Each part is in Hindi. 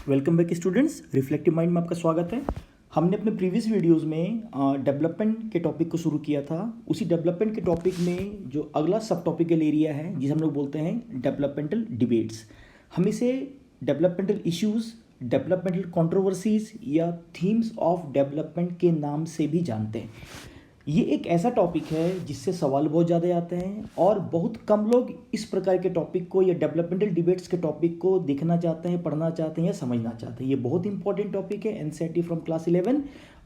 Welcome back students, reflective mind में आपका स्वागत है। हमने अपने प्रीवियस वीडियोस में डेवलपमेंट के टॉपिक को शुरू किया था। उसी डेवलपमेंट के टॉपिक में जो अगला सब टॉपिकल एरिया है जिसे हम लोग बोलते हैं डेवलपमेंटल डिबेट्स। हम इसे डेवलपमेंटल इश्यूज, डेवलपमेंटल कंट्रोवर्सीज या थीम्स ऑफ डेवलपमेंट के नाम से भी जानते हैं। ये एक ऐसा टॉपिक है जिससे सवाल बहुत ज़्यादा आते हैं और बहुत कम लोग इस प्रकार के टॉपिक को या डेवलपमेंटल डिबेट्स के टॉपिक को देखना चाहते हैं, पढ़ना चाहते हैं या समझना चाहते हैं। ये बहुत इंपॉर्टेंट टॉपिक है, एनसीईआरटी फ्रॉम क्लास 11।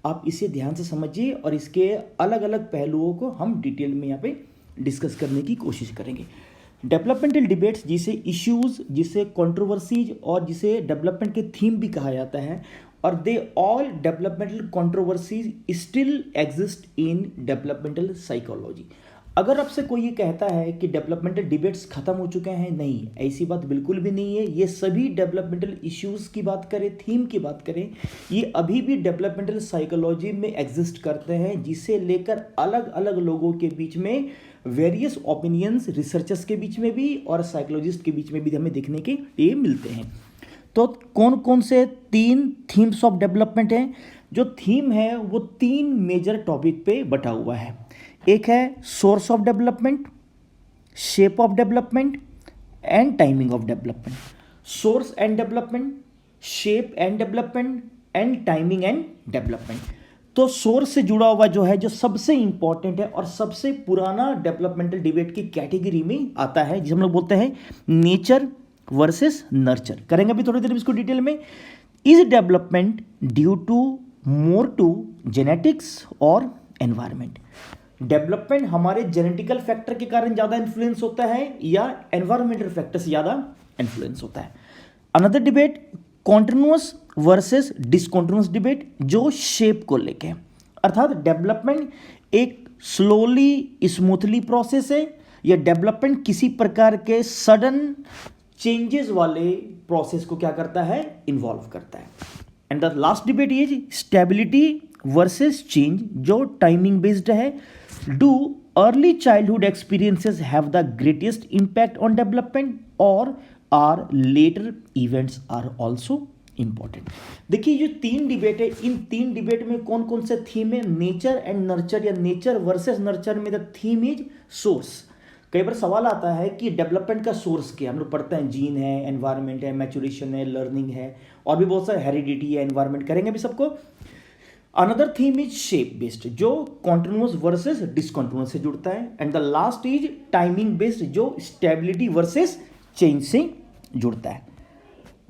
आप इसे ध्यान से समझिए और इसके अलग अलग पहलुओं को हम डिटेल में यहाँ पे डिस्कस करने की कोशिश करेंगे। डेवलपमेंटल डिबेट्स जिसे इश्यूज़, जिसे कंट्रोवर्सीज और जिसे डेवलपमेंट के थीम भी कहा जाता है, और they all developmental controversies still exist in developmental psychology. अगर आपसे कोई ये कहता है कि डेवलपमेंटल डिबेट्स खत्म हो चुके हैं, नहीं, ऐसी बात बिल्कुल भी नहीं है। ये सभी डेवलपमेंटल इश्यूज़ की बात करें, थीम की बात करें, ये अभी भी डेवलपमेंटल साइकोलॉजी में एग्जिस्ट करते हैं, जिसे लेकर अलग अलग लोगों के बीच में वेरियस ओपिनियंस, रिसर्चर्स के बीच में भी और साइकोलॉजिस्ट के बीच में भी हमें देखने के लिए मिलते हैं। तो कौन कौन से 3 थीम्स ऑफ डेवलपमेंट हैं? जो थीम है वो 3 मेजर टॉपिक पे बटा हुआ है। एक है source of development, shape of development and timing of development. Source and development, shape and development and timing and development. तो सोर्स से जुड़ा हुआ जो है, जो सबसे इंपॉर्टेंट है और सबसे पुराना डेवलपमेंटल डिबेट की कैटेगरी में आता है, जिसे हम लोग बोलते हैं नेचर वर्सेस नर्चर। करेंगे अभी थोड़ी देर में इसको डिटेल में। Is development due to more to genetics और एनवायरमेंट? डेवलपमेंट हमारे जेनेटिकल फैक्टर के कारण ज़्यादा इन्फ्लुएंस होता है या एनवायरमेंटल फैक्टर से ज़्यादा इन्फ्लुएंस होता है? Another debate continuous versus discontinuous debate, जो शेप को लेके, अर्थात डेवलपमेंट एक स्लोली स्मूथली प्रोसेस है या डेवलपमेंट किसी प्रकार के सडन चेंजेस वाले प्रोसेस को क्या करता है, इन्वॉल्व करता है। And the last debate is stability versus change, जो टाइमिंग बेस्ड है। Do early childhood experiences have the greatest impact on development और are later events are also important? देखिए, जो 3 डिबेट है, इन 3 डिबेट में कौन कौन से थीम है? नेचर एंड नर्चर या नेचर वर्सेस नर्चर में द थीम इज सोर्स। कई बार सवाल आता है कि डेवलपमेंट का सोर्स क्या है? हम लोग पढ़ते हैं जीन है, एनवायरनमेंट है, मैच्योरेशन है, लर्निंग है और भी बहुत सारे, हेरिडिटी है, एनवायरनमेंट, करेंगे भी सबको। Another theme is shape based, जो कॉन्टिन्यूअस वर्सेस डिसकॉन्टिन्यूअस से जुड़ता है। And the last is timing based, जो स्टेबिलिटी वर्सेस चेंज से जुड़ता है।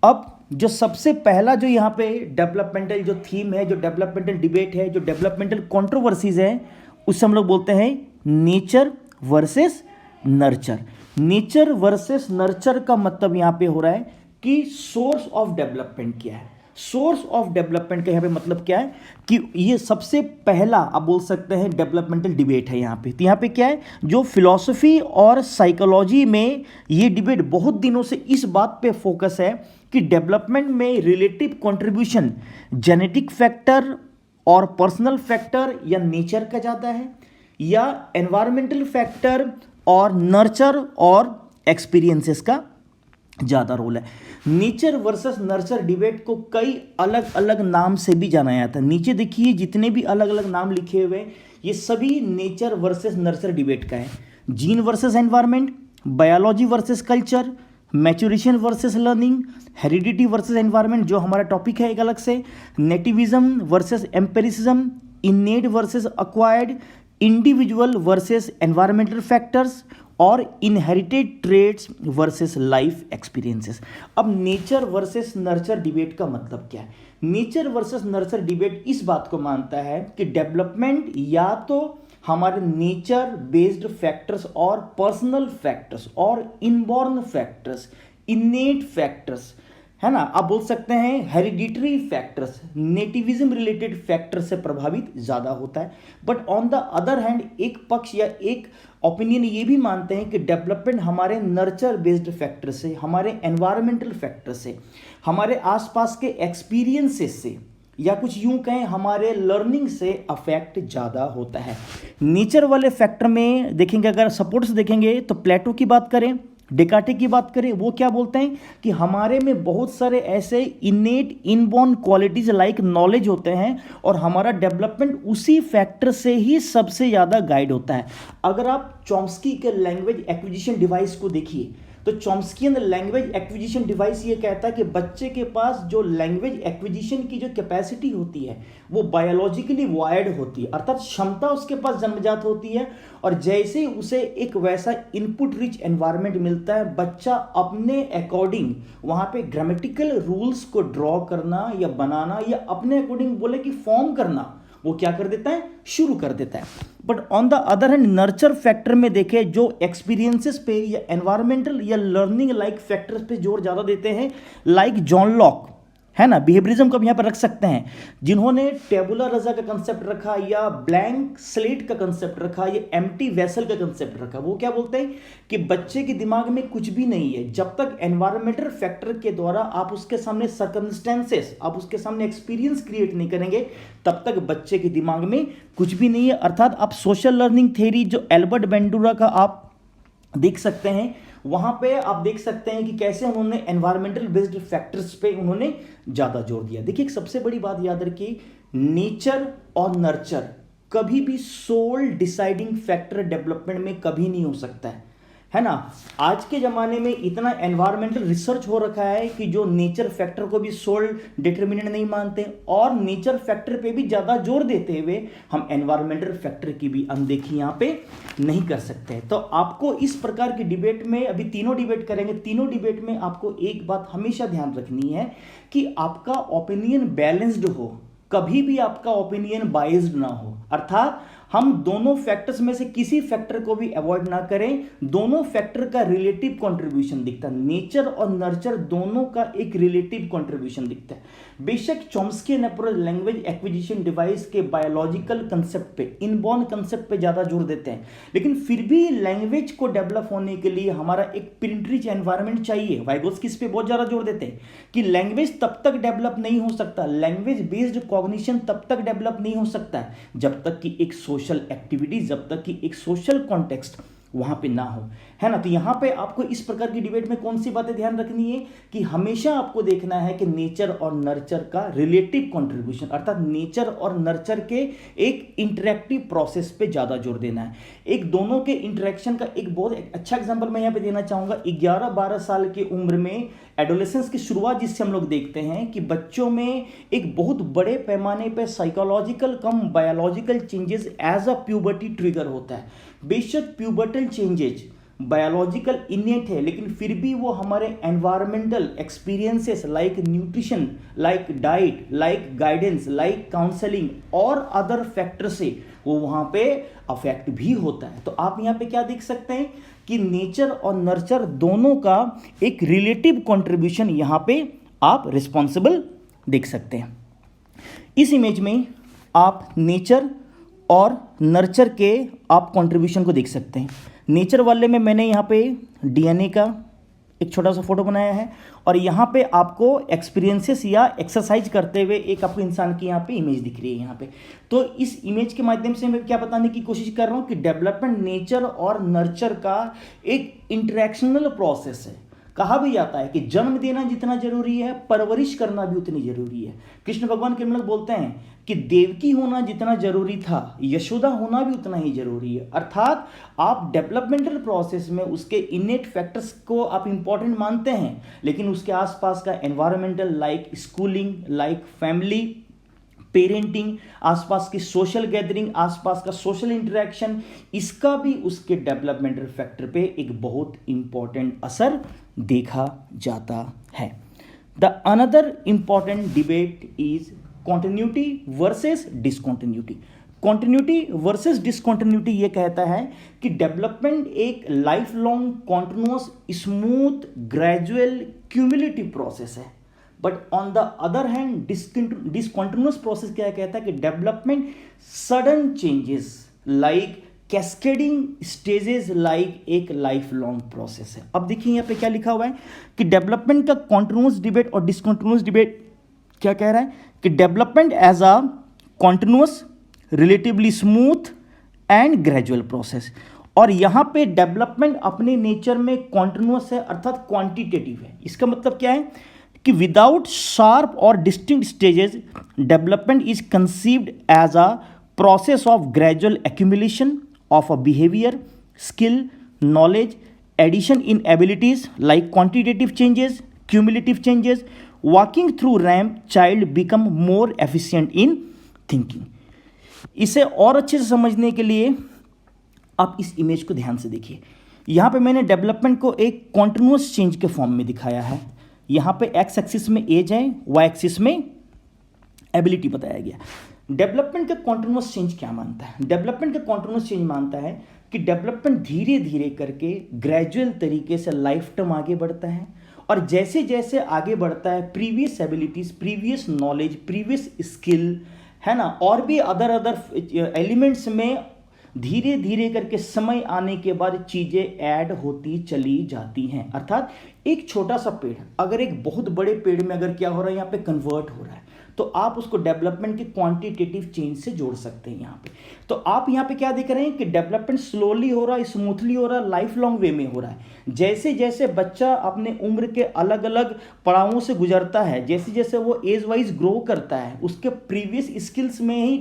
अब जो सबसे पहला जो यहाँ पे डेवलपमेंटल जो थीम है, जो डेवलपमेंटल डिबेट है, जो डेवलपमेंटल कंट्रोवर्सीज है, उससे हम लोग बोलते हैं nature versus nurture. Nature versus nurture का मतलब यहां पे हो रहा है कि सोर्स ऑफ डेवलपमेंट क्या है। सोर्स ऑफ डेवलपमेंट का यहां पे मतलब क्या है कि ये सबसे पहला आप बोल सकते हैं डेवलपमेंटल डिबेट है यहां पे। तो यहां पे क्या है, जो फिलॉसफी और साइकोलॉजी में ये डिबेट बहुत दिनों से इस बात पे फोकस है कि डेवलपमेंट में रिलेटिव कंट्रीब्यूशन जेनेटिक फैक्टर और पर्सनल फैक्टर या नेचर का ज़्यादा है, या एनवायरमेंटल फैक्टर और नर्चर और एक्सपीरियंसेस का ज़्यादा रोल है। नेचर वर्सेस नर्चर डिबेट को कई अलग अलग नाम से भी जाना जाता है। नीचे देखिए, जितने भी अलग अलग नाम लिखे हुए हैं, ये सभी नेचर वर्सेस नर्चर डिबेट का है। Gene versus environment, biology versus culture, maturation versus learning, heredity versus environment, जो हमारा टॉपिक है एक अलग से, nativism versus empiricism, innate versus acquired, individual versus environmental factors और inherited traits versus life experiences. अब नेचर वर्सेस नर्चर डिबेट का मतलब क्या है? नेचर वर्सेस नर्चर डिबेट इस बात को मानता है कि डेवलपमेंट या तो हमारे नेचर बेस्ड फैक्टर्स और पर्सनल फैक्टर्स और इनबॉर्न फैक्टर्स, इनेट फैक्टर्स, है ना, आप बोल सकते हैं हेरिडिटरी फैक्टर्स, नेटिविज्म रिलेटेड फैक्टर से प्रभावित ज़्यादा होता है। But on the other hand, एक पक्ष या एक ओपिनियन ये भी मानते हैं कि डेवलपमेंट हमारे नर्चर बेस्ड फैक्टर से, हमारे एनवायरमेंटल फैक्टर से, हमारे आसपास के एक्सपीरियंसेस से, या कुछ यूं कहें हमारे लर्निंग से अफेक्ट ज़्यादा होता है। नेचर वाले फैक्टर में देखेंगे, अगर सपोर्ट से देखेंगे तो प्लेटो की बात करें, डेकार्टे की बात करें, वो क्या बोलते हैं कि हमारे में बहुत सारे ऐसे इनेट इनबॉर्न क्वालिटीज लाइक नॉलेज होते हैं और हमारा डेवलपमेंट उसी फैक्टर से ही सबसे ज़्यादा गाइड होता है। अगर आप चॉम्स्की के लैंग्वेज एक्विजिशन डिवाइस को देखिए तो चॉम्स्कियन लैंग्वेज एक्विजिशन डिवाइस ये कहता है कि बच्चे के पास जो लैंग्वेज एक्विजिशन की जो कैपेसिटी होती है वो बायोलॉजिकली वायर्ड होती है, अर्थात क्षमता उसके पास जन्मजात होती है। और जैसे ही उसे एक वैसा इनपुट रिच एनवायरनमेंट मिलता है, बच्चा अपने अकॉर्डिंग वहाँ पे ग्रामेटिकल रूल्स को ड्रॉ करना या बनाना या अपने अकॉर्डिंग बोले कि फॉर्म करना वो क्या कर देता है, शुरू कर देता है। But on the other hand nurture factor में देखें, जो एक्सपीरियंसेस पे या एनवायरमेंटल या लर्निंग लाइक फैक्टर्स पे जोर ज़्यादा देते हैं, लाइक जॉन लॉक है ना, बिहेवियरिज्म को हम यहाँ पर रख सकते हैं, जिन्होंने टेबुला रजा का कंसेप्ट रखा या ब्लैंक स्लेट का कंसेप्ट रखा या एम्प्टी वेसल का कंसेप्ट रखा। वो क्या बोलते हैं कि बच्चे के दिमाग में कुछ भी नहीं है जब तक एनवायरमेंटल फैक्टर के द्वारा आप उसके सामने सर्कमस्टेंसेस, आप उसके सामने एक्सपीरियंस क्रिएट नहीं करेंगे, तब तक बच्चे के दिमाग में कुछ भी नहीं है। अर्थात आप सोशल लर्निंग थ्योरी जो एल्बर्ट बेंडूरा का आप देख सकते हैं, वहां पे आप देख सकते हैं कि कैसे उन्होंने एनवायरमेंटल बेस्ड फैक्टर्स पे उन्होंने ज्यादा जोर दिया। देखिए, एक सबसे बड़ी बात याद रखिए, नेचर और नर्चर कभी भी सोल डिसाइडिंग फैक्टर डेवलपमेंट में कभी नहीं हो सकता है ना। आज के ज़माने में इतना एनवायरमेंटल रिसर्च हो रखा है कि जो नेचर फैक्टर को भी सोल डिटर्मिनेंट नहीं मानते और नेचर फैक्टर पे भी ज़्यादा जोर देते हुए हम एनवायरमेंटल फैक्टर की भी अनदेखी यहाँ पे नहीं कर सकते। तो आपको इस प्रकार की डिबेट में, अभी तीनों डिबेट करेंगे, तीनों डिबेट में आपको एक बात हमेशा ध्यान रखनी है कि आपका ओपिनियन बैलेंस्ड हो, कभी भी आपका ओपिनियन बाइज्ड ना हो। अर्थात हम दोनों फैक्टर्स में से किसी फैक्टर को भी अवॉइड ना करें, दोनों फैक्टर का रिलेटिव कंट्रीब्यूशन दिखता है, नेचर और नर्चर दोनों का एक रिलेटिव कंट्रीब्यूशन दिखता है। बेशक Chomsky approach language acquisition device के बायोलॉजिकल कंसेप्ट पे, इनबॉर्न कंसेप्ट पे ज़्यादा जोर देते हैं, लेकिन फिर भी लैंग्वेज को डेवलप होने के लिए हमारा एक प्रिंट रिच एनवायरनमेंट चाहिए। वाइगोत्स्की इस पे बहुत ज़्यादा जोर देते हैं कि लैंग्वेज तब तक डेवलप नहीं हो सकता, लैंग्वेज बेस्ड कॉग्निशन तब तक डेवलप नहीं हो सकता जब तक कि एक सोशल एक्टिविटी, जब तक कि एक सोशल कॉन्टेक्स्ट वहां पे ना हो, है ना। तो यहां पे आपको इस प्रकार की डिबेट में कौन सी बातें ध्यान रखनी है कि हमेशा आपको देखना है कि नेचर और नर्चर का रिलेटिव कंट्रीब्यूशन, अर्थात नेचर और नर्चर के एक इंटरेक्टिव प्रोसेस पे ज्यादा जोर देना है। एक दोनों के इंटरेक्शन का एक बहुत अच्छा एग्जांपल मैं यहां पे देना चाहूंगा। 11-12 साल की उम्र में एडोलेसेंस की शुरुआत जिससे हम लोग देखते हैं कि बच्चों में एक बहुत बड़े पैमाने पे psychological cum biological changes as a puberty trigger होता है। बेशक प्यूबर्टल चेंजेज बायोलॉजिकल इनेट है, लेकिन फिर भी वो हमारे environmental experiences like nutrition, like diet, like guidance, like counselling और अदर फैक्टर से वो वहाँ पे अफेक्ट भी होता है। तो आप यहाँ पे क्या देख सकते हैं कि नेचर और नर्चर दोनों का एक रिलेटिव कंट्रीब्यूशन यहाँ पे आप रिस्पॉन्सिबल देख सकते हैं। इस इमेज में आप नेचर और नर्चर के आप कंट्रीब्यूशन को देख सकते हैं। नेचर वाले में मैंने यहाँ पे डीएनए का एक छोटा सा फोटो बनाया है और यहाँ पे आपको एक्सपीरियंसेस या एक्सरसाइज करते हुए एक आपको इंसान की यहाँ पे इमेज दिख रही है यहाँ पे। तो इस इमेज के माध्यम से मैं क्या बताने की कोशिश कर रहा हूँ कि डेवलपमेंट नेचर और नर्चर का एक इंटरेक्शनल प्रोसेस है। कहा भी जाता है कि जन्म देना जितना जरूरी है, परवरिश करना भी उतनी जरूरी है। कृष्ण भगवान के लोग बोलते हैं कि देवकी होना जितना जरूरी था, यशोदा होना भी उतना ही जरूरी है। अर्थात आप डेवलपमेंटल प्रोसेस में उसके इनेट फैक्टर्स को आप इंपॉर्टेंट मानते हैं, लेकिन उसके आसपास का environmental like schooling, like family, parenting, आसपास की सोशल गैदरिंग, आसपास का सोशल इंटरेक्शन, इसका भी उसके डेवलपमेंटल फैक्टर पे एक बहुत इंपॉर्टेंट असर देखा जाता है। The another important debate is continuity versus discontinuity. Continuity versus discontinuity ये कहता है कि डेवलपमेंट एक life long continuous smooth gradual cumulative process है। But on the other hand discontinuous process क्या कहता है कि development sudden changes like cascading stages like एक लाइफ लॉन्ग प्रोसेस है। अब देखिए यहाँ पे क्या लिखा हुआ है कि डेवलपमेंट का कॉन्टिन्यूअस डिबेट और डिसकॉन्टिन्यूअस डिबेट क्या कह रहा है कि development as a continuous, relatively smooth and gradual process, और यहाँ पे डेवलपमेंट अपने नेचर में कॉन्टिन्यूअस है अर्थात क्वांटिटेटिव है। इसका मतलब क्या है कि विदाउट शार्प और distinct stages development is conceived as a process of gradual accumulation of a behavior, skill, knowledge, addition in abilities like quantitative changes, cumulative changes. Walking through ramp, child become more efficient in thinking. इसे और अच्छे से समझने के लिए आप इस इमेज को ध्यान से देखिए। यहाँ पे मैंने डेवलपमेंट को एक कॉन्टिन्यूअस चेंज के फॉर्म में दिखाया है। यहाँ पे एक्स एक्सिस में एज है, वाई एक्सिस में एबिलिटी बताया गया। डेवलपमेंट का कॉन्टिन्यूअस चेंज क्या मानता है? डेवलपमेंट का कॉन्टिन्यूअस चेंज मानता है कि डेवलपमेंट धीरे धीरे करके ग्रेजुअल तरीके से लाइफ टाइम आगे बढ़ता है, और जैसे जैसे आगे बढ़ता है previous abilities, previous knowledge, previous skill है ना, और भी अदर एलिमेंट्स में धीरे धीरे करके समय आने के बाद चीज़ें ऐड होती चली जाती हैं। अर्थात एक छोटा सा पेड़ अगर एक बहुत बड़े पेड़ में अगर क्या हो रहा है, यहाँ पे कन्वर्ट हो रहा है, तो आप उसको डेवलपमेंट के क्वांटिटेटिव चेंज से जोड़ सकते हैं यहाँ पे। तो आप यहाँ पे क्या देख रहे हैं कि डेवलपमेंट स्लोली हो रहा है, स्मूथली हो रहा है, लाइफ लॉन्ग वे में हो रहा है। जैसे जैसे बच्चा अपने उम्र के अलग अलग पड़ावों से गुजरता है, जैसे जैसे वो एज वाइज ग्रो करता है, उसके प्रीवियस स्किल्स में ही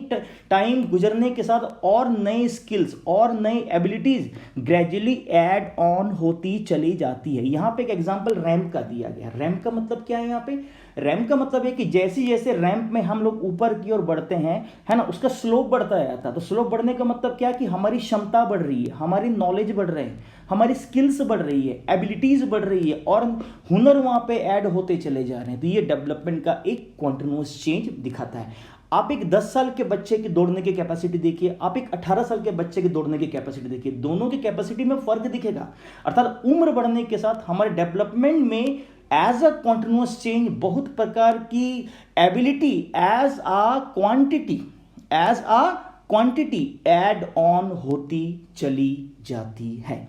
टाइम गुजरने के साथ और नए स्किल्स और नई एबिलिटीज ग्रेजुअली ऐड ऑन होती चली जाती है। यहाँ पे एक एग्जाम्पल रैम्प का दिया गया। रैम्प का मतलब क्या है? यहाँ पे रैम्प का मतलब है कि जैसे जैसे रैम्प में हम लोग ऊपर की ओर बढ़ते हैं, है ना, उसका स्लोप बढ़ता जाता है। तो स्लोप बढ़ने का मतलब क्या है कि हमारी क्षमता बढ़ रही है, हमारी नॉलेज बढ़ रही है, हमारी स्किल्स बढ़ रही है, एबिलिटीज बढ़ रही है, और हुनर वहां पे ऐड होते चले जा रहे हैं। तो ये डेवलपमेंट का एक कॉन्टिन्यूअस चेंज दिखाता है। आप एक 10 साल के बच्चे की दौड़ने की कैपेसिटी देखिए, आप एक 18 साल के बच्चे की दौड़ने की कैपेसिटी देखिए, दोनों की कैपेसिटी में फर्क दिखेगा। अर्थात उम्र बढ़ने के साथ हमारे डेवलपमेंट में एज अ कॉन्टिन्यूअस चेंज बहुत प्रकार की ability as a quantity add on होती चली जाती है।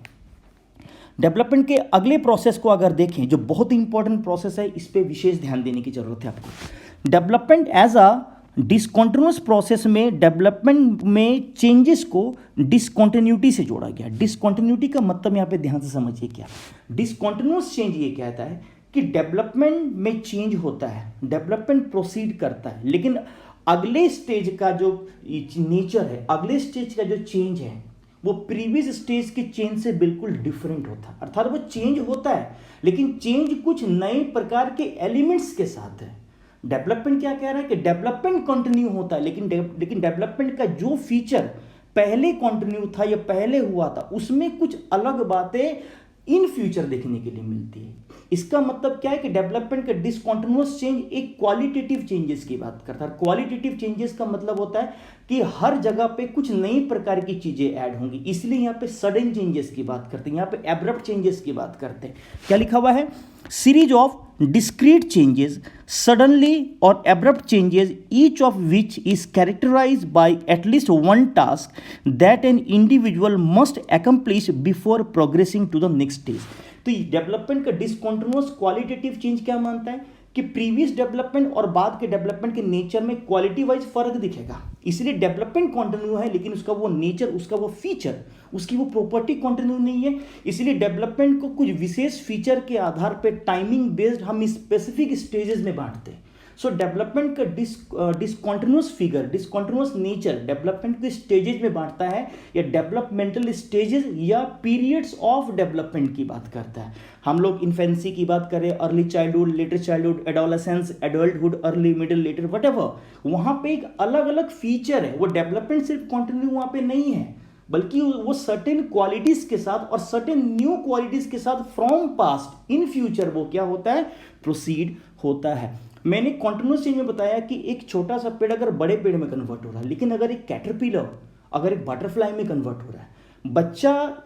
डेवलपमेंट के अगले प्रोसेस को अगर देखें, जो बहुत ही इंपॉर्टेंट प्रोसेस है, इस पे विशेष ध्यान देने की जरूरत है आपको। Development as a discontinuous process में डेवलपमेंट में चेंजेस को डिसकॉन्टिन्यूटी से जोड़ा गया। डिसकॉन्टिन्यूटी का मतलब यहाँ पे ध्यान से समझिए क्या। डिसकॉन्टिन्यूअस चेंज ये कहता है कि डेवलपमेंट में चेंज होता है, डेवलपमेंट प्रोसीड करता है, लेकिन अगले स्टेज का जो नेचर है, अगले स्टेज का जो चेंज है, वो प्रीवियस स्टेज के चेंज से बिल्कुल डिफरेंट होता है। अर्थात वो चेंज होता है, लेकिन चेंज कुछ नए प्रकार के एलिमेंट्स के साथ है। डेवलपमेंट क्या कह रहा है कि डेवलपमेंट कंटिन्यू होता है, लेकिन डेवलपमेंट का जो फीचर पहले कंटिन्यू था या पहले हुआ था, उसमें कुछ अलग बातें इन फ्यूचर देखने के लिए मिलती है। इसका मतलब क्या है कि डेवलपमेंट का डिसकॉन्टिन्यूअस चेंज एक क्वालिटेटिव चेंजेस की बात करता है। क्वालिटेटिव चेंजेस का मतलब होता है कि हर जगह पे कुछ नई प्रकार की चीजें ऐड होंगी, इसलिए यहाँ पे सडन चेंजेस की बात करते हैं, यहाँ पे एब्रप्ट चेंजेस की बात करते हैं। क्या लिखा हुआ है? Series of discrete changes, suddenly or abrupt changes, each of which is characterized by at least one task that an individual must accomplish before progressing to the next stage. तो डेवलपमेंट का डिसकॉन्टिन्यूअस क्वालिटेटिव चेंज क्या मानता है कि प्रीवियस डेवलपमेंट और बाद के डेवलपमेंट के नेचर में क्वालिटी वाइज फर्क दिखेगा, इसलिए डेवलपमेंट कंटिन्यू है, लेकिन उसका वो नेचर, उसका वो फीचर, उसकी वो प्रॉपर्टी कंटिन्यू नहीं है। इसलिए डेवलपमेंट को कुछ विशेष फीचर के आधार पे टाइमिंग बेस्ड हम स्पेसिफिक स्टेजेस में बांटते हैं। सो डेवलपमेंट का discontinuous figure, discontinuous nature development के स्टेजेस में बांटता है, या डेवलपमेंटल स्टेजेस या पीरियड्स ऑफ डेवलपमेंट की बात करता है। हम लोग इन्फेंसी की बात करें, early childhood, later childhood, adolescence, adulthood, early middle, later, whatever, वहाँ पे एक अलग अलग फीचर है। वो डेवलपमेंट सिर्फ कंटिन्यू वहाँ पे नहीं है, बल्कि वो सर्टेन क्वालिटीज के साथ और सर्टेन न्यू क्वालिटीज के साथ फ्रॉम पास्ट इन फ्यूचर वो क्या होता है, प्रोसीड होता है। मैंने कॉन्टिन्यूअस चेंज में बताया कि एक छोटा सा पेड़ अगर बड़े पेड़ में कन्वर्ट हो रहा है, लेकिन अगर एक कैटरपिलर, अगर एक बटरफ्लाई में कन्वर्ट हो रहा है, बच्चा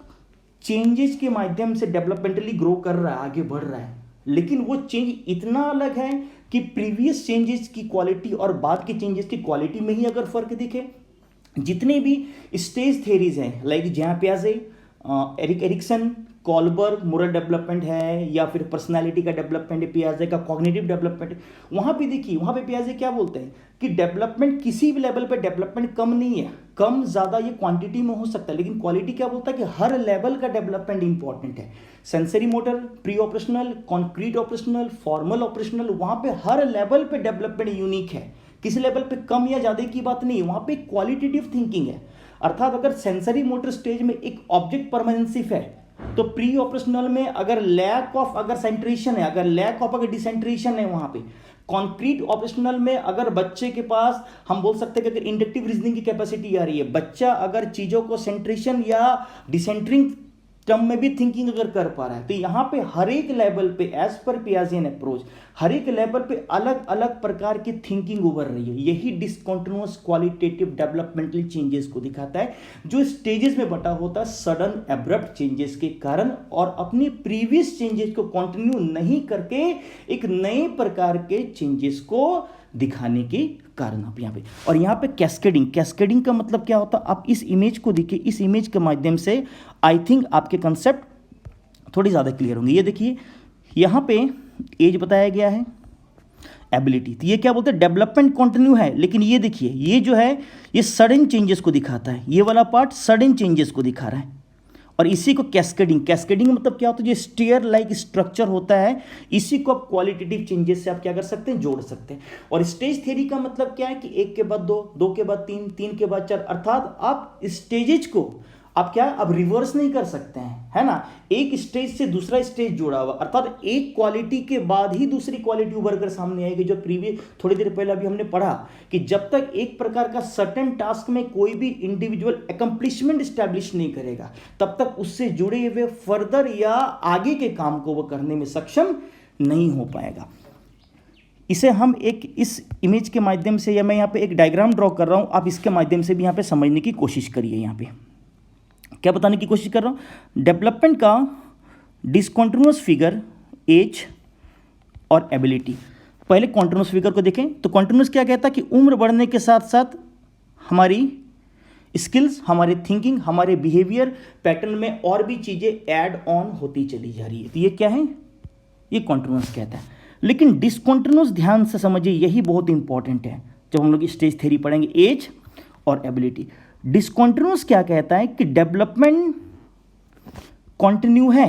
चेंजेस के माध्यम से डेवलपमेंटली ग्रो कर रहा है, आगे बढ़ रहा है, लेकिन वो चेंज इतना अलग है कि प्रीवियस चेंजेस की क्वालिटी और बाद के चेंजेस की क्वालिटी में ही अगर फर्क दिखे। जितने भी स्टेज थेरीज हैं, लाइक जैन पियाजे, Erik Erikson, Kohlberg moral development है या फिर पर्सनालिटी का डेवलपमेंट है, पियाजे का कॉग्निटिव डेवलपमेंट है, वहाँ पे देखिए, वहाँ पे पियाजे क्या बोलते हैं कि डेवलपमेंट किसी भी लेवल पे डेवलपमेंट कम नहीं है, कम ज़्यादा ये क्वांटिटी में हो सकता है, लेकिन क्वालिटी क्या बोलता है कि हर लेवल का डेवलपमेंट इंपॉर्टेंट है। Sensory motor, pre operational, concrete operational, formal operational, वहाँ पे हर लेवल पे डेवलपमेंट यूनिक है, किसी लेवल पे कम या ज़्यादा की बात नहीं है, वहाँ पे क्वालिटेटिव थिंकिंग है। अर्थात अगर सेंसरी मोटर स्टेज में एक ऑब्जेक्ट परमानेंसिव है, तो प्री ऑपरेशनल में अगर लैक ऑफ अगर सेंट्रेशन है, अगर लैक ऑफ अगर डिसेंट्रेशन है वहाँ पे, कॉन्क्रीट ऑपरेशनल में अगर बच्चे के पास हम बोल सकते हैं कि अगर इंडक्टिव रीजनिंग की कैपेसिटी आ रही है, बच्चा अगर चीज़ों को सेंट्रेशन या डिसेंट्रिंग टर्म में भी थिंकिंग अगर कर पा रहा है, तो यहाँ पे हर एक लेवल पे एज पर पियाजेन अप्रोच हर एक लेवल पे अलग अलग प्रकार की थिंकिंग उभर रही है। यही डिसकंटिन्यूअस क्वालिटेटिव डेवलपमेंटल चेंजेस को दिखाता है, जो स्टेजेस में बटा होता है सडन एब्रप्ट चेंजेस के कारण, और अपनी प्रीवियस चेंजेस को कंटिन्यू नहीं करके एक नए प्रकार के चेंजेस को दिखाने के कारण। आप यहाँ पे और यहाँ पे कैस्केडिंग का मतलब क्या होता है, आप इस इमेज को देखिए, इस इमेज के माध्यम से आई थिंक आपके कंसेप्ट थोड़ी ज़्यादा क्लियर होंगे। ये देखिए यहाँ पे एज बताया गया है, एबिलिटी, तो ये क्या बोलते हैं, डेवलपमेंट कंटिन्यू है, लेकिन ये देखिए ये जो है ये सडन चेंजेस को दिखाता है, ये वाला पार्ट सडन चेंजेस को दिखा रहा है, और इसी को कैस्केडिंग मतलब क्या होता है, जो स्टेयर लाइक स्ट्रक्चर होता है, इसी को आप क्वालिटेटिव चेंजेस से आप क्या कर सकते हैं, जोड़ सकते हैं। और स्टेज थ्योरी का मतलब क्या है कि एक के बाद दो, दो के बाद तीन, तीन के बाद चार, अर्थात आप स्टेजेज को आप क्या अब रिवर्स नहीं कर सकते हैं, है ना, एक स्टेज से दूसरा स्टेज जुड़ा हुआ, अर्थात एक क्वालिटी के बाद ही दूसरी क्वालिटी उभर कर सामने आएगी। जो प्रीवियस थोड़ी देर पहले अभी हमने पढ़ा कि जब तक एक प्रकार का सर्टेन टास्क में कोई भी इंडिविजुअल अकम्प्लिशमेंट स्टैब्लिश नहीं करेगा, तब तक उससे जुड़े हुए फर्दर या आगे के काम को वो करने में सक्षम नहीं हो पाएगा। इसे हम एक इस इमेज के माध्यम से, या मैं यहाँ पे एक डायग्राम ड्रॉ कर रहा हूँ, आप इसके माध्यम से भी यहाँ पे समझने की कोशिश करिए। यहाँ पे क्या बताने की कोशिश कर रहा हूँ, डेवलपमेंट का डिसकंटिन्यूअस फिगर, एज और एबिलिटी। पहले कॉन्टिन्यूअस फिगर को देखें तो कॉन्टिन्यूअस क्या कहता है कि उम्र बढ़ने के साथ साथ हमारी स्किल्स, हमारे थिंकिंग, हमारे बिहेवियर पैटर्न में और भी चीज़ें ऐड ऑन होती चली जा रही है, तो ये क्या है, ये कॉन्टिन्यूअस कहता है। लेकिन डिसकंटिन्यूअस ध्यान से समझिए, यही बहुत इंपॉर्टेंट है जब हम लोग स्टेज थ्योरी पढ़ेंगे, एज और एबिलिटी। डिसकंटिन्यूअस क्या कहता है कि डेवलपमेंट कंटिन्यू है,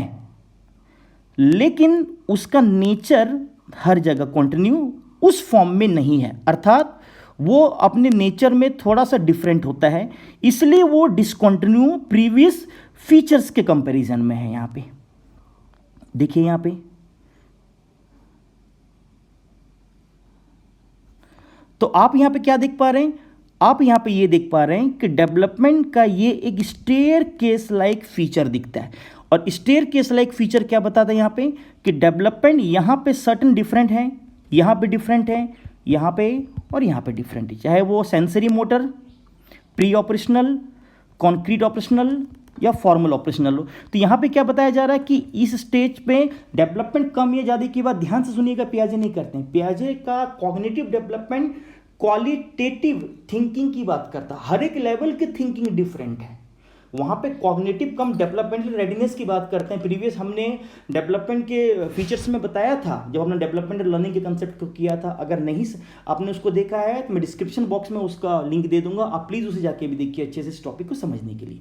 लेकिन उसका नेचर हर जगह कंटिन्यू उस फॉर्म में नहीं है, अर्थात वो अपने नेचर में थोड़ा सा डिफरेंट होता है, इसलिए वो डिसकंटिन्यू प्रीवियस फीचर्स के कंपैरिजन में है। यहाँ पे देखिए, यहाँ पे तो आप यहाँ पे क्या देख पा रहे हैं, आप यहाँ पे ये देख पा रहे हैं कि डेवलपमेंट का ये एक स्टेयर केस लाइक फीचर दिखता है। और स्टेयर केस लाइक फीचर क्या बताता है यहाँ पे कि डेवलपमेंट यहाँ पे सर्टेन डिफरेंट है, यहाँ पे डिफरेंट है, यहाँ पे और यहाँ पे डिफरेंट है, चाहे वो sensory motor, pre operational, concrete operational या फॉर्मल ऑपरेशनल हो। तो यहाँ पे क्या बताया जा रहा है कि इस स्टेज पे डेवलपमेंट कम या ज़्यादा की बात ध्यान से सुनिएगा, पियाजे नहीं करते हैं। पियाजे का कॉग्निटिव डेवलपमेंट क्वालिटेटिव थिंकिंग की बात करता है, हर एक लेवल की थिंकिंग डिफरेंट है, वहाँ पे कॉग्निटिव कम डेवलपमेंटल रेडीनेस की बात करते हैं। प्रीवियस हमने डेवलपमेंट के फीचर्स में बताया था जब हमने डेवलपमेंटल लर्निंग के कंसेप्ट को किया था। अगर नहीं आपने उसको देखा है तो मैं डिस्क्रिप्शन बॉक्स में उसका लिंक दे दूंगा, आप प्लीज़ उसे जाके भी देखिए अच्छे से इस टॉपिक को समझने के लिए।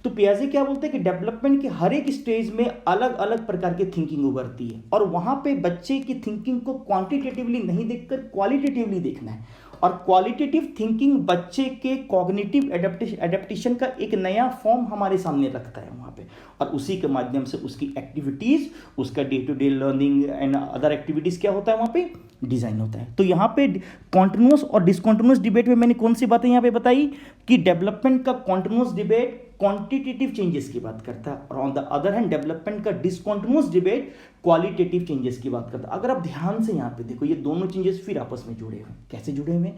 तो पियाजे क्या बोलते हैं कि डेवलपमेंट के हर एक स्टेज में अलग अलग प्रकार की थिंकिंग उभरती है, और वहाँ पे बच्चे की थिंकिंग को क्वांटिटेटिवली नहीं देखकर क्वालिटेटिवली देखना है। और क्वालिटेटिव थिंकिंग बच्चे के कॉग्निटिव एडेप्टेशन का एक नया फॉर्म हमारे सामने रखता है वहाँ पे, और उसी के माध्यम से उसकी एक्टिविटीज़, उसका day to day learning and other activities क्या होता है वहाँ पे डिज़ाइन होता है। तो यहाँ पे कॉन्टिन्यूअस और डिसकॉन्टिन्यूअस डिबेट में मैंने कौन सी बातें यहाँ पे बताई कि डेवलपमेंट का कॉन्टिन्यूअस डिबेट क्वांटिटेटिव चेंजेस की बात करता है, और on the other hand development का डिसकॉन्टिन्यूअस डिबेट क्वालिटेटिव चेंजेस की बात करता है। अगर आप ध्यान से यहाँ पे देखो, ये दोनों चेंजेस फिर आपस में जुड़े हुए, कैसे जुड़े हुए,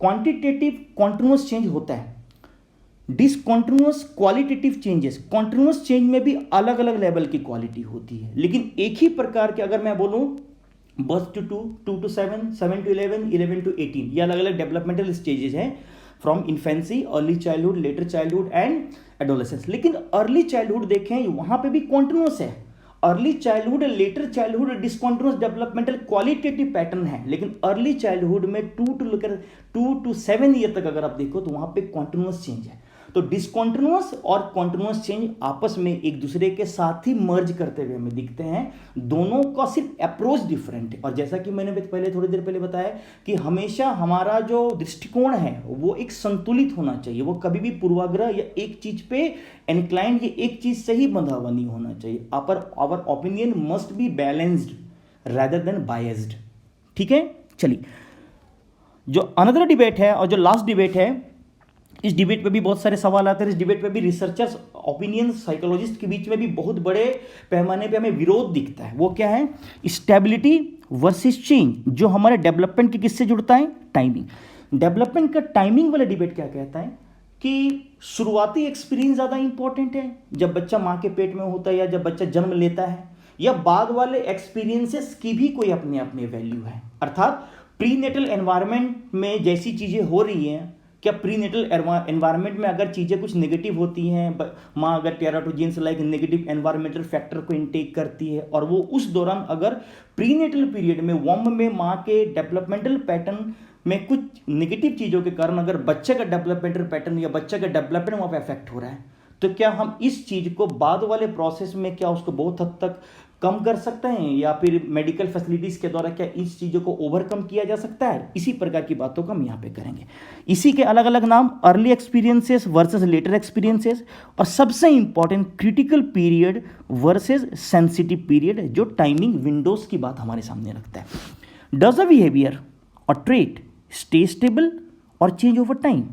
क्वांटिटेटिव कॉन्टिन्यूअस चेंज होता है, discontinuous qualitative changes. Continuous change में भी अलग अलग लेवल की क्वालिटी होती है, लेकिन एक ही प्रकार के, अगर मैं बोलूँ birth to 2, 2 to 7, 7 to 11, 11 to 18, ये अलग अलग डेवलपमेंटल स्टेजेस हैं। From infancy, early childhood, later childhood and adolescence. लेकिन अर्ली चाइल्डहुड देखें वहां पे भी कॉन्टिन्यूस है। Early childhood, later childhood discontinuous developmental qualitative pattern है, लेकिन अर्ली चाइल्डहुड में 2 to 7 ईयर तक अगर आप देखो तो वहां पे कॉन्टिन्यूस चेंज है। तो डिसकॉन्टिन्यूस और कॉन्टिन्यूस चेंज आपस में एक दूसरे के साथ ही मर्ज करते हुए हमें दिखते हैं। दोनों का सिर्फ अप्रोच डिफरेंट है। और जैसा कि मैंने पहले थोड़ी देर पहले बताया कि हमेशा हमारा जो दृष्टिकोण है वो एक संतुलित होना चाहिए। वो कभी भी पूर्वाग्रह या एक चीज पे इंक्लाइंड या एक चीज से ही बंधा हुआ नहीं होना चाहिए। Our opinion must be balanced rather than biased. ठीक है, चलिए जो अनदर डिबेट है और जो लास्ट डिबेट है, इस डिबेट पे भी बहुत सारे सवाल आते हैं। इस डिबेट पे भी रिसर्चर्स, ओपिनियन, साइकोलॉजिस्ट के बीच में भी बहुत बड़े पैमाने पे हमें विरोध दिखता है। वो क्या है? स्टेबिलिटी वर्सेस चेंज, जो हमारे डेवलपमेंट के किससे जुड़ता है? टाइमिंग। डेवलपमेंट का टाइमिंग वाला डिबेट क्या कहता है कि शुरुआती एक्सपीरियंस ज़्यादा इंपॉर्टेंट है, जब बच्चा माँ के पेट में होता है या जब बच्चा जन्म लेता है, या बाद वाले एक्सपीरियंसेस की भी कोई अपने अपने वैल्यू है। अर्थात प्रीनेटल एनवायरनमेंट में जैसी चीज़ें हो रही हैं, क्या प्रीनेटल एनवायरनमेंट में अगर चीज़ें कुछ नेगेटिव होती हैं, माँ अगर टेराटोजेंस लाइक नेगेटिव एनवायरमेंटल फैक्टर को इनटेक करती है और वो उस दौरान अगर प्रीनेटल पीरियड में वॉम्ब में माँ के डेवलपमेंटल पैटर्न में कुछ नेगेटिव चीज़ों के कारण अगर बच्चे का डेवलपमेंटल पैटर्न या बच्चे का डेवलपमेंट वहाँ पे अफेक्ट हो रहा है, तो क्या हम इस चीज़ को बाद वाले प्रोसेस में क्या उसको बहुत हद तक कम कर सकते हैं, या फिर मेडिकल फैसिलिटीज के द्वारा क्या इस चीज़ों को ओवरकम किया जा सकता है? इसी प्रकार की बातों को हम यहाँ पे करेंगे। इसी के अलग अलग नाम, early experiences versus later experiences, और सबसे important critical period versus sensitive period, जो टाइमिंग विंडोज की बात हमारे सामने रखता है। डज अ बिहेवियर और ट्रेट स्टे स्टेबल और चेंज ओवर टाइम?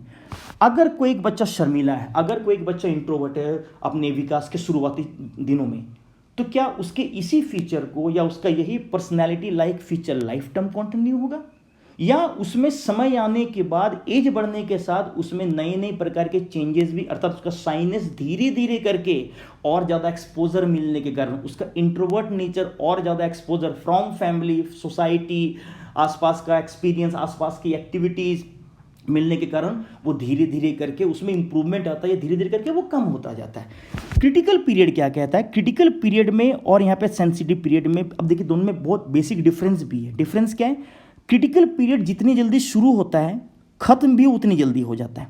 अगर कोई एक बच्चा शर्मीला है, अगर कोई एक बच्चा इंट्रोवर्ट है अपने विकास के शुरुआती दिनों में, तो क्या उसके इसी फीचर को या उसका यही personality like feature life time continue होगा, या उसमें समय आने के बाद, एज बढ़ने के साथ उसमें नए नए प्रकार के चेंजेस भी, अर्थात उसका साइनेस धीरे धीरे करके और ज़्यादा एक्सपोजर मिलने के कारण, उसका इंट्रोवर्ट नेचर और ज़्यादा एक्सपोजर फ्रॉम फैमिली, सोसाइटी, आसपास का एक्सपीरियंस, आसपास की एक्टिविटीज़ मिलने के कारण वो धीरे धीरे करके उसमें इंप्रूवमेंट आता है या धीरे धीरे करके वो कम होता जाता है। क्रिटिकल पीरियड क्या कहता है? क्रिटिकल पीरियड में और यहाँ पे सेंसिटिव पीरियड में, अब देखिए दोनों में बहुत बेसिक डिफरेंस भी है। डिफरेंस क्या है? क्रिटिकल पीरियड जितनी जल्दी शुरू होता है, खत्म भी उतनी जल्दी हो जाता है।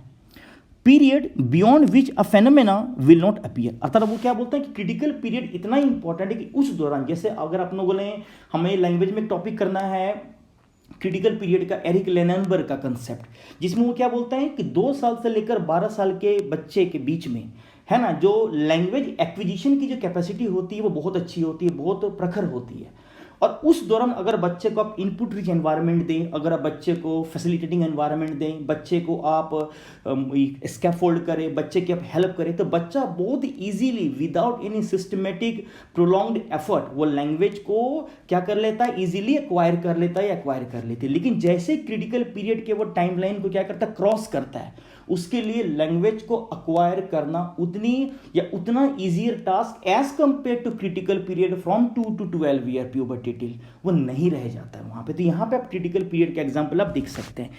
Period beyond which a phenomena will not appear, अर्थात वो क्या बोलते हैं कि क्रिटिकल पीरियड इतना इंपॉर्टेंट है कि उस दौरान, जैसे अगर आप लोगों ने हमें लैंग्वेज में टॉपिक करना है क्रिटिकल पीरियड का, एरिक लेननबर्ग का कंसेप्ट, जिसमें वो क्या बोलता है कि 2 साल से लेकर 12 साल के बच्चे के बीच में, है ना, जो लैंग्वेज एक्विजिशन की जो कैपेसिटी होती है वो बहुत अच्छी होती है, बहुत प्रखर होती है। और उस दौरान अगर बच्चे को आप इनपुट रिच एनवायरनमेंट दें, अगर आप बच्चे को फैसिलिटेटिंग एनवायरनमेंट दें, बच्चे को आप स्कैफोल्ड करें, बच्चे की आप हेल्प करें, तो बच्चा बहुत easily without any systematic prolonged effort वो लैंग्वेज को क्या कर लेता है? ईजिली एक्वायर कर लेता है या एक्वायर कर लेती है। लेकिन जैसे क्रिटिकल पीरियड के वो टाइमलाइन को क्या करता है? क्रॉस करता है, उसके लिए लैंग्वेज को अक्वायर करना उतनी या उतना easier task as compare to critical period from 2 to 12 year puberty till वो नहीं रह जाता है वहाँ पे। तो यहाँ पे आप क्रिटिकल पीरियड का एग्जांपल आप देख सकते हैं।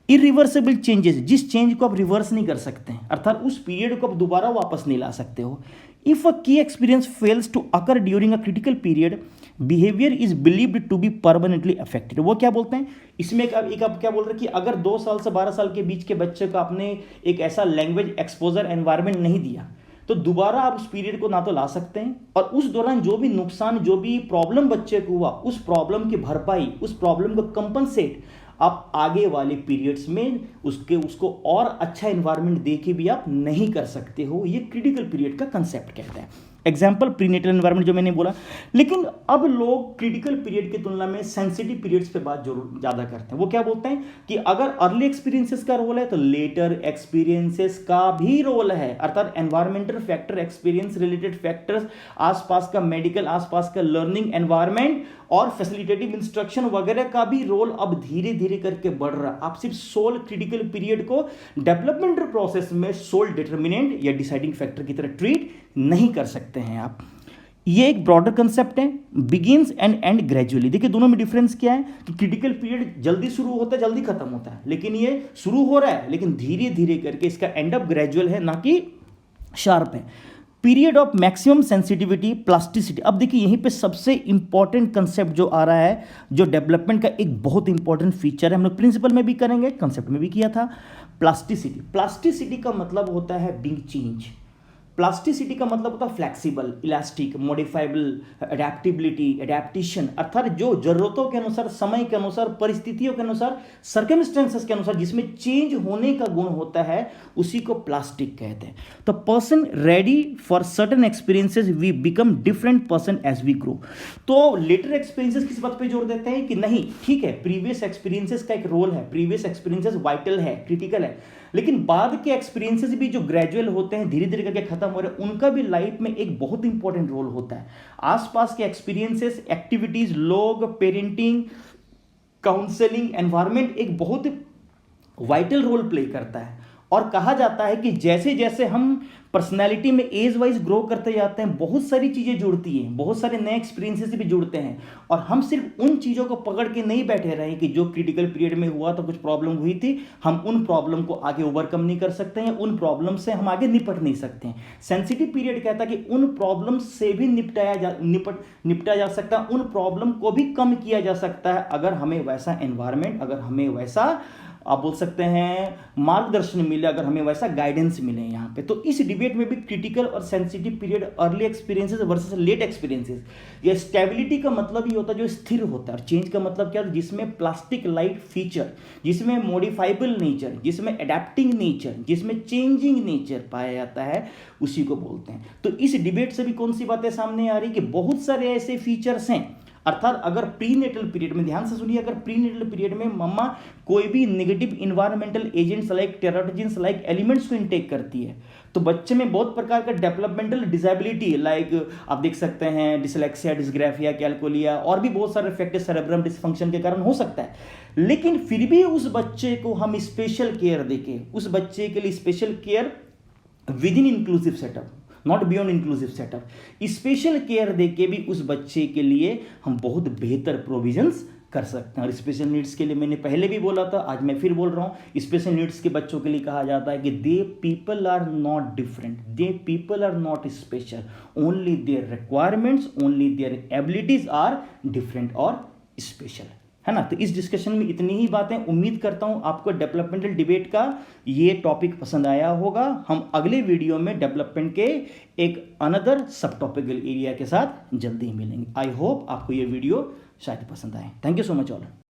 इरिवर्सिबल चेंजेस, जिस चेंज को आप रिवर्स नहीं कर सकते हैं, अर्थात उस पीरियड को आप दोबारा वापस नहीं ला सकते हो। If a key experience fails to occur during a critical period, behaviour is believed to be permanently affected. वो क्या बोलते हैं इसमें? एक आप क्या बोल रहे हैं कि अगर 2 साल से 12 साल के बीच के बच्चे को आपने एक ऐसा लैंग्वेज एक्सपोजर एनवायरनमेंट नहीं दिया, तो दोबारा आप उस पीरियड को ना तो ला सकते हैं, और उस दौरान जो भी नुकसान, जो भी प्रॉब्लम बच्चे को हुआ, उस प्रॉब्लम की भरपाई, उस प्रॉब्लम को कंपनसेट आप आगे वाले पीरियड्स में उसको और अच्छा एनवायरनमेंट दे के भी आप नहीं कर सकते हो। ये क्रिटिकल पीरियड का कंसेप्ट कहता है। एग्जाम्पल प्रीनेटल एनवायरनमेंट जो मैंने बोला। लेकिन अब लोग क्रिटिकल पीरियड की तुलना में सेंसिटिव पीरियड्स पे बात जरूर ज़्यादा करते हैं। वो क्या बोलते हैं कि अगर अर्ली एक्सपीरियंसेस का रोल है तो लेटर एक्सपीरियंसेस का भी रोल है, अर्थात environmental factor, experience related factors, आसपास का मेडिकल, आसपास का लर्निंग एनवायरनमेंट और फैसिलिटेटिव इंस्ट्रक्शन वगैरह का भी रोल अब धीरे धीरे करके बढ़ रहा है। आप सिर्फ सोल क्रिटिकल पीरियड को डेवलपमेंटल प्रोसेस में सोल डिटर्मिनेंट या डिसाइडिंग फैक्टर की तरह ट्रीट नहीं कर सकते हैं आप। ये एक ब्रॉडर कंसेप्ट है, बिगिंस एंड एंड ग्रेजुअली। देखिए दोनों में डिफरेंस क्या है कि क्रिटिकल पीरियड जल्दी शुरू होता है, जल्दी खत्म होता है, लेकिन ये शुरू हो रहा है लेकिन धीरे धीरे करके इसका एंड अप ग्रेजुअल है, ना कि शार्प है। Period of maximum sensitivity, plasticity. अब देखिए यहीं पे सबसे इंपॉर्टेंट कंसेप्ट जो आ रहा है, जो डेवलपमेंट का एक बहुत इंपॉर्टेंट फीचर है, हम लोग प्रिंसिपल में भी करेंगे, कंसेप्ट में भी किया था, प्लास्टिसिटी। प्लास्टिसिटी का मतलब होता है बीइंग चेंज। प्लास्टिसिटी का मतलब होता है flexible, elastic, modifiable, adaptability, adaptation, अर्थात जो जरूरतों के अनुसार, समय के अनुसार, परिस्थितियों के अनुसार, सर्कमस्टेंसेस के अनुसार जिसमें चेंज होने का गुण होता है, उसी को प्लास्टिक कहते हैं। तो person ready for certain experiences, we become different person as we grow. तो लेटर एक्सपीरियंसेस किस बात पे जोर देते हैं कि नहीं, ठीक है प्रीवियस एक्सपीरियंसेस का एक रोल है, प्रीवियस एक्सपीरियंसेस वाइटल है, क्रिटिकल है, लेकिन बाद के एक्सपीरियंसेस भी जो ग्रेजुअल होते हैं, धीरे धीरे करके खत्म हो रहे हैं, उनका भी लाइफ में एक बहुत इंपॉर्टेंट रोल होता है। आसपास के एक्सपीरियंसेस, एक्टिविटीज, लोग, पेरेंटिंग, काउंसलिंग, एनवायरनमेंट एक बहुत वाइटल रोल प्ले करता है। और कहा जाता है कि जैसे जैसे हम पर्सनैलिटी में एज वाइज ग्रो करते जाते हैं, बहुत सारी चीज़ें जुड़ती हैं, बहुत सारे नए एक्सपीरियंसेस भी जुड़ते हैं, और हम सिर्फ उन चीज़ों को पकड़ के नहीं बैठे रहे कि जो क्रिटिकल पीरियड में हुआ तो कुछ प्रॉब्लम हुई थी, हम उन प्रॉब्लम को आगे ओवरकम नहीं कर सकते हैं, उन प्रॉब्लम से हम आगे निपट नहीं सकते हैं। सेंसिटिव पीरियड कहता है कि उन प्रॉब्लम से भी निपटा जा सकता है, उन प्रॉब्लम को भी कम किया जा सकता है अगर हमें वैसा एनवायरमेंट, अगर हमें वैसा आप बोल सकते हैं मार्गदर्शन मिले, अगर हमें वैसा गाइडेंस मिले यहाँ पे। तो इस डिबेट में भी क्रिटिकल और sensitive period, early experiences versus late experiences, या स्टेबिलिटी का मतलब ये होता है जो स्थिर होता है, और चेंज का मतलब क्या है, जिसमें प्लास्टिक लाइट फीचर, जिसमें मॉडिफाइबल नेचर, जिसमें एडेप्टिंग नेचर, जिसमें चेंजिंग नेचर पाया जाता है, उसी को बोलते हैं। तो इस डिबेट से भी कौन सी बातें सामने आ रही कि बहुत सारे ऐसे फीचर्स हैं, अर्थात अगर प्रीनेटल पीरियड में, ध्यान से सुनिए, अगर प्रीनेटल पीरियड में मम्मा कोई भी negative environmental agents like teratogens like elements को इनटेक करती है, तो बच्चे में बहुत प्रकार का डेवलपमेंटल डिसेबिलिटी, लाइक आप देख सकते हैं डिसलेक्सिया, डिस्ग्राफिया, कैलकुलिया, और भी बहुत सारे फैक्टर सेरेब्रम डिसफंक्शन के कारण हो सकता है। लेकिन फिर भी उस बच्चे को हम स्पेशल केयर देके, उस बच्चे के लिए special care with in inclusive setup, not beyond inclusive setup, special care देके भी उस बच्चे के लिए हम बहुत बेहतर प्रोविजंस कर सकते हैं। और स्पेशल नीड्स के लिए मैंने पहले भी बोला था, आज मैं फिर बोल रहा हूँ, स्पेशल नीड्स के बच्चों के लिए कहा जाता है कि they people are not different, they people are not special, only their requirements, only their abilities are different और स्पेशल, है ना। तो इस डिस्कशन में इतनी ही बातें, उम्मीद करता हूं आपको डेवलपमेंटल डिबेट का ये टॉपिक पसंद आया होगा। हम अगले वीडियो में डेवलपमेंट के एक अनदर सब टॉपिकल एरिया के साथ जल्दी ही मिलेंगे। आई होप आपको ये वीडियो शायद पसंद आए। Thank you so much all.